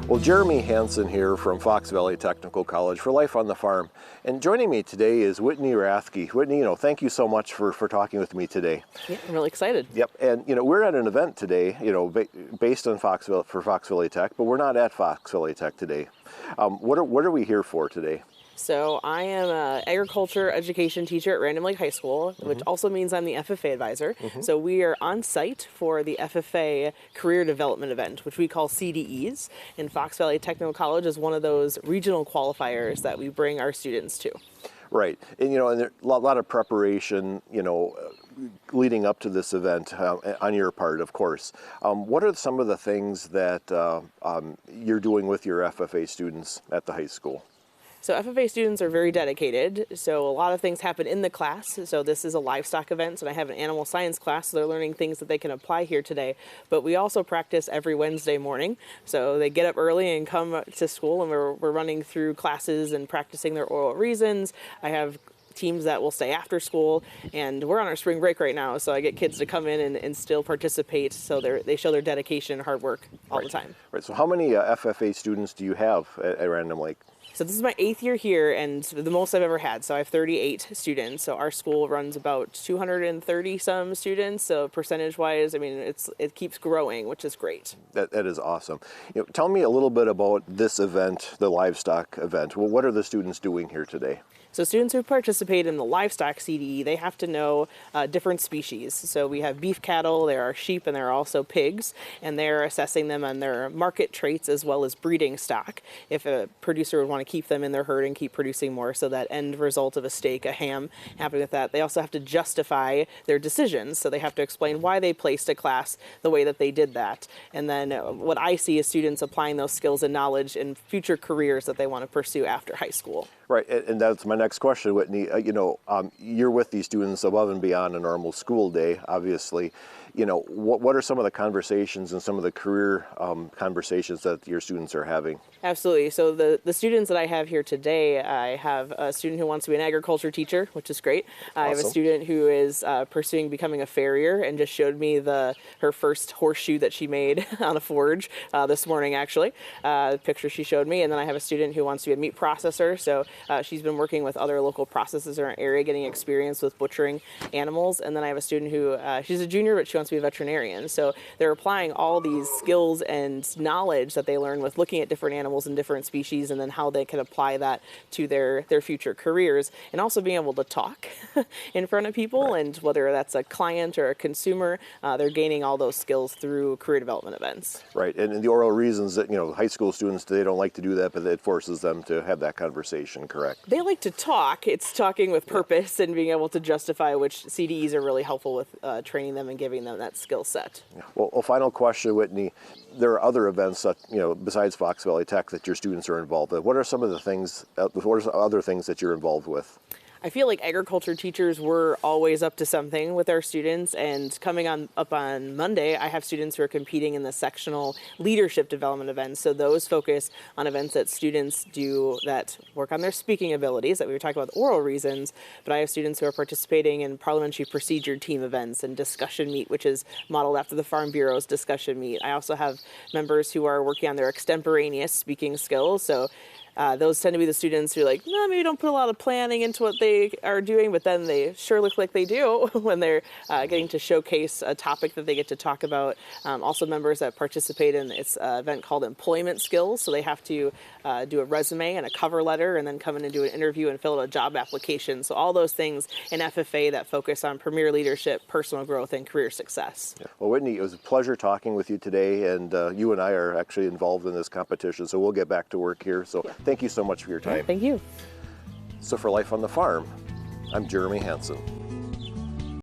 Well, Jeremy Hansen here from Fox Valley Technical College for Life on the Farm. And joining me today is Whitney Rathke. Whitney, thank you so much for talking with me today. Yeah, I'm really excited. Yep, and we're at an event today, based on Fox Valley Tech, but we're not at Fox Valley Tech today. What are we here for today? So I am an agriculture education teacher at Random Lake High School, which also means I'm the FFA advisor. So we are on site for the FFA Career Development Event, which we call CDEs. And Fox Valley Technical College is one of those regional qualifiers that we bring our students to. Right, and and there, a lot of preparation, leading up to this event on your part, of course. What are some of the things that you're doing with your FFA students at the high school? So FFA students are very dedicated, so a lot of things happen in the class. So this is a livestock event, and I have an animal science class, so they're learning things that they can apply here today. But we also practice every Wednesday morning, so they get up early and come to school, and we're running through classes and practicing their oral reasons. I have teams that will stay after school, and we're on our spring break right now, so I get kids to come in and still participate, so they show their dedication and hard work all the time. Right, so how many FFA students do you have at Random Lake? So this is my 8th year here, and the most I've ever had. So I have 38 students. So our school runs about 230 some students. So percentage-wise, I mean, it keeps growing, which is great. That is awesome. Tell me a little bit about this event, the livestock event. Well, what are the students doing here today? So students who participate in the livestock CDE, they have to know different species. So we have beef cattle, there are sheep, and there are also pigs, and they're assessing them on their market traits as well as breeding stock. If a producer would want to keep them in their herd and keep producing more, so that end result of a steak, a ham, happening with that. They also have to justify their decisions, so they have to explain why they placed a class the way that they did that. And then what I see is students applying those skills and knowledge in future careers that they want to pursue after high school. Right, and that's my next question, Whitney. You're with these students above and beyond a normal school day, obviously. What are some of the conversations and some of the career conversations that your students are having? Absolutely. So the students that I have here today, I have a student who wants to be an agriculture teacher, which is great. I have a student who is pursuing becoming a farrier and just showed me her first horseshoe that she made on a forge this morning, actually. The picture she showed me. And then I have a student who wants to be a meat processor. So she's been working with other local processors in our area, getting experience with butchering animals. And then I have a student who, she's a junior, but she wants to be a veterinarian. So they're applying all these skills and knowledge that they learn with looking at different animals and different species, and then how they can apply that to their future careers, and also being able to talk in front of people. Right. And whether that's a client or a consumer, they're gaining all those skills through career development events. Right, and the oral reasons that high school students, they don't like to do that, but it forces them to have that conversation. Correct. They like to talk. It's talking with purpose and being able to justify, which CDEs are really helpful with training them and giving them that skill set. Well, a final question, Whitney. There are other events that, besides Fox Valley Tech that your students are involved with. What are some of the things, what are some other things that you're involved with? I feel like agriculture teachers were always up to something with our students, and coming up on Monday, I have students who are competing in the sectional leadership development events. So those focus on events that students do that work on their speaking abilities, that we were talking about, the oral reasons, but I have students who are participating in parliamentary procedure team events and discussion meet, which is modeled after the Farm Bureau's discussion meet. I also have members who are working on their extemporaneous speaking skills. So those tend to be the students who are like, no, maybe don't put a lot of planning into what they are doing, but then they sure look like they do when they're getting to showcase a topic that they get to talk about. Also members that participate in this event called employment skills. So they have to do a resume and a cover letter and then come in and do an interview and fill out a job application. So all those things in FFA that focus on premier leadership, personal growth, and career success. Yeah. Well, Whitney, it was a pleasure talking with you today, and you and I are actually involved in this competition, so we'll get back to work here. So thank you so much for your time. Thank you. So for Life on the Farm, I'm Jeremy Hansen.